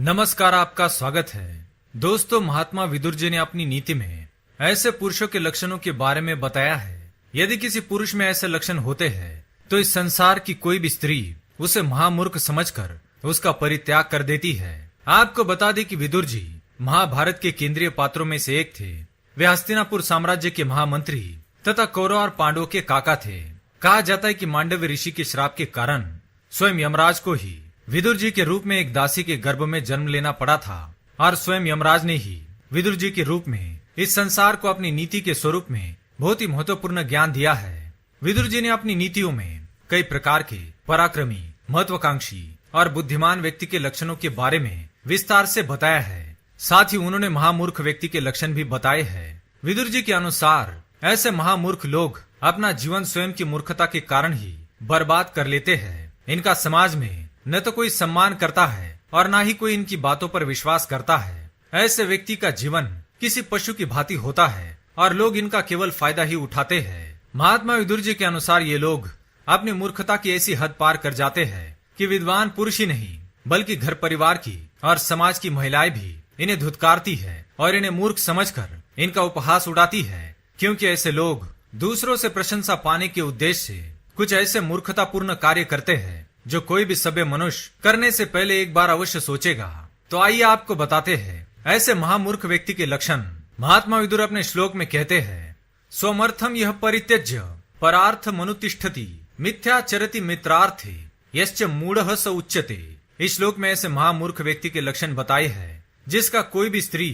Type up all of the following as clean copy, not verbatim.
नमस्कार, आपका स्वागत है। दोस्तों, महात्मा विदुर जी ने अपनी नीति में ऐसे पुरुषों के लक्षणों के बारे में बताया है। यदि किसी पुरुष में ऐसे लक्षण होते हैं तो इस संसार की कोई भी स्त्री उसे महामूर्ख समझकर उसका परित्याग कर देती है। आपको बता दें कि विदुर जी महाभारत के केंद्रीय पात्रों में से एक थे। वे हस्तिनापुर साम्राज्य के महामंत्री तथा कौरव और पांडवों के काका थे। कहा जाता है कि मांडव्य ऋषि के श्राप के कारण स्वयं यमराज को ही विदुर जी के रूप में एक दासी के गर्भ में जन्म लेना पड़ा था और स्वयं यमराज ने ही विदुर जी के रूप में इस संसार को अपनी नीति के स्वरूप में बहुत ही महत्वपूर्ण ज्ञान दिया है। विदुर जी ने अपनी नीतियों में कई प्रकार के पराक्रमी, महत्वाकांक्षी और बुद्धिमान व्यक्ति के लक्षणों के बारे में विस्तार से बताया है। साथ ही उन्होंने महामूर्ख व्यक्ति के लक्षण भी बताए हैं। विदुर जी के अनुसार ऐसे महामूर्ख लोग अपना जीवन स्वयं की मूर्खता के कारण ही बर्बाद कर लेते हैं। इनका समाज में न तो कोई सम्मान करता है और न ही कोई इनकी बातों पर विश्वास करता है। ऐसे व्यक्ति का जीवन किसी पशु की भांति होता है और लोग इनका केवल फायदा ही उठाते हैं। महात्मा विदुर जी के अनुसार ये लोग अपनी मूर्खता की ऐसी हद पार कर जाते हैं कि विद्वान पुरुष ही नहीं बल्कि घर परिवार की और समाज की महिलाएं भी इन्हें धुतकारती है और इन्हें मूर्ख समझकर इनका उपहास उड़ाती है, क्योंकि ऐसे लोग दूसरों से प्रशंसा पाने के उद्देश्य से कुछ ऐसे मूर्खतापूर्ण कार्य करते हैं जो कोई भी सभ्य मनुष्य करने से पहले एक बार अवश्य सोचेगा। तो आइए आपको बताते हैं ऐसे महामूर्ख व्यक्ति के लक्षण। महात्मा विदुर अपने श्लोक में कहते हैं, स्वमर्थम यह परित्यज्य परार्थ मनुतिष्ठति मिथ्याचरति मित्रार्थे यश्च मूढ़ः स उच्यते। इस श्लोक में ऐसे महामूर्ख व्यक्ति के लक्षण बताए हैं जिसका कोई भी स्त्री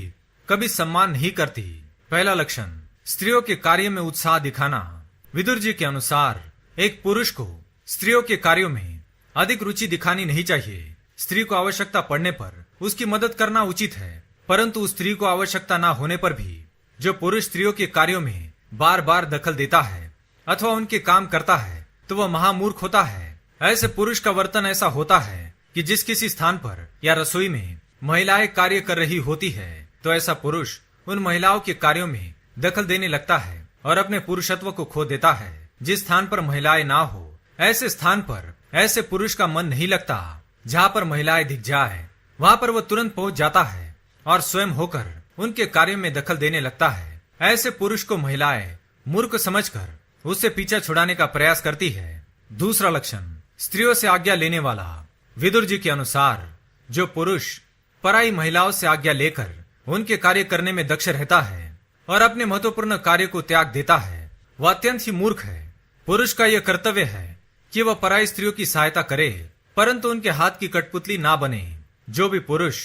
कभी सम्मान नहीं करती। पहला लक्षण, स्त्रियों के कार्य में उत्साह दिखाना। विदुर जी के अनुसार एक पुरुष को स्त्रियों के कार्यों में अधिक रुचि दिखानी नहीं चाहिए। स्त्री को आवश्यकता पड़ने पर उसकी मदद करना उचित है, परंतु उस स्त्री को आवश्यकता न होने पर भी जो पुरुष स्त्रियों के कार्यों में बार बार दखल देता है अथवा उनके काम करता है तो वह महामूर्ख होता है। ऐसे पुरुष का वर्तन ऐसा होता है कि जिस किसी स्थान पर या रसोई में महिलाएं कार्य कर रही होती है तो ऐसा पुरुष उन महिलाओं के कार्यों में दखल देने लगता है और अपने पुरुषत्व को खो देता है। जिस स्थान पर महिलाएं ना हो ऐसे स्थान पर ऐसे पुरुष का मन नहीं लगता। जहाँ पर महिलाएं दिख जाए वहाँ पर वह तुरंत पहुँच जाता है और स्वयं होकर उनके कार्यों में दखल देने लगता है। ऐसे पुरुष को महिलाएं मूर्ख समझकर उससे पीछा छुड़ाने का प्रयास करती है। दूसरा लक्षण, स्त्रियों से आज्ञा लेने वाला। विदुर जी के अनुसार जो पुरुष पराई महिलाओं से आज्ञा लेकर उनके कार्य करने में दक्ष रहता है और अपने महत्वपूर्ण कार्य को त्याग देता है वह अत्यंत ही मूर्ख है। पुरुष का यह कर्तव्य है कि वह पराई स्त्रियों की सहायता करे, परंतु उनके हाथ की कठपुतली ना बने। जो भी पुरुष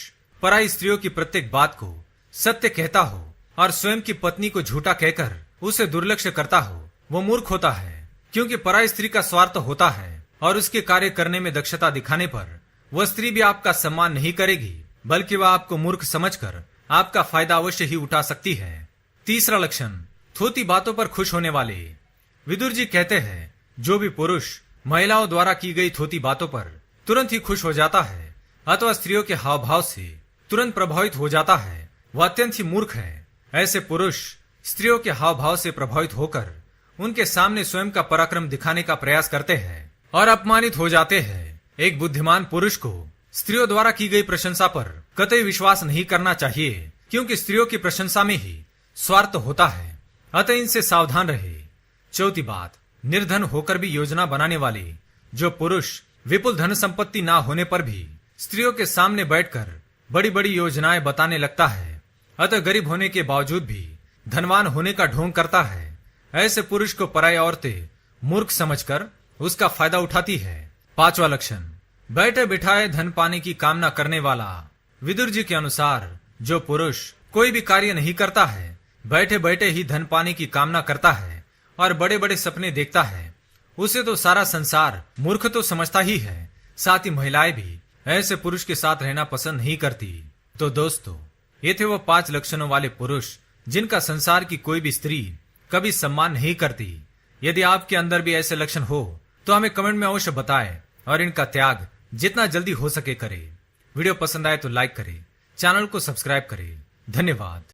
पराई स्त्रियों की प्रत्येक बात को सत्य कहता हो और स्वयं की पत्नी को झूठा कहकर उसे दुर्लक्ष्य करता हो वो मूर्ख होता है, क्योंकि पराई स्त्री का स्वार्थ होता है और उसके कार्य करने में दक्षता दिखाने पर वह स्त्री भी आपका सम्मान नहीं करेगी बल्कि वह आपको मूर्ख समझकर आपका फायदा अवश्य ही उठा सकती है। तीसरा लक्षण, थोती बातों पर खुश होने वाले। विदुर जी कहते हैं जो भी पुरुष महिलाओं द्वारा की गई थोती बातों पर तुरंत ही खुश हो जाता है अथवा स्त्रियों के हाव भाव से तुरंत प्रभावित हो जाता है वह अत्यंत ही मूर्ख है। ऐसे पुरुष स्त्रियों के हाव भाव से प्रभावित होकर उनके सामने स्वयं का पराक्रम दिखाने का प्रयास करते हैं और अपमानित हो जाते हैं। एक बुद्धिमान पुरुष को स्त्रियों द्वारा की गई प्रशंसा पर कतई विश्वास नहीं करना चाहिए, क्योंकि स्त्रियों की प्रशंसा में ही स्वार्थ होता है, अतः इनसे सावधान रहे। चौथी बात, निर्धन होकर भी योजना बनाने वाले। जो पुरुष विपुल धन संपत्ति ना होने पर भी स्त्रियों के सामने बैठकर बड़ी बड़ी योजनाएं बताने लगता है, अतः गरीब होने के बावजूद भी धनवान होने का ढोंग करता है, ऐसे पुरुष को पराई औरतें मूर्ख समझकर उसका फायदा उठाती है। पांचवा लक्षण, बैठे बिठाए धन पाने की कामना करने वाला। विदुर जी के अनुसार जो पुरुष कोई भी कार्य नहीं करता है, बैठे बैठे ही धन पाने की कामना करता है और बड़े बड़े सपने देखता है, उसे तो सारा संसार मूर्ख तो समझता ही है, साथ ही महिलाएं भी ऐसे पुरुष के साथ रहना पसंद नहीं करती। तो दोस्तों, ये थे वो 5 लक्षणों वाले पुरुष जिनका संसार की कोई भी स्त्री कभी सम्मान नहीं करती। यदि आपके अंदर भी ऐसे लक्षण हो तो हमें कमेंट में अवश्य बताएं और इनका त्याग जितना जल्दी हो सके करें। वीडियो पसंद आए तो लाइक करें, चैनल को सब्सक्राइब करें। धन्यवाद।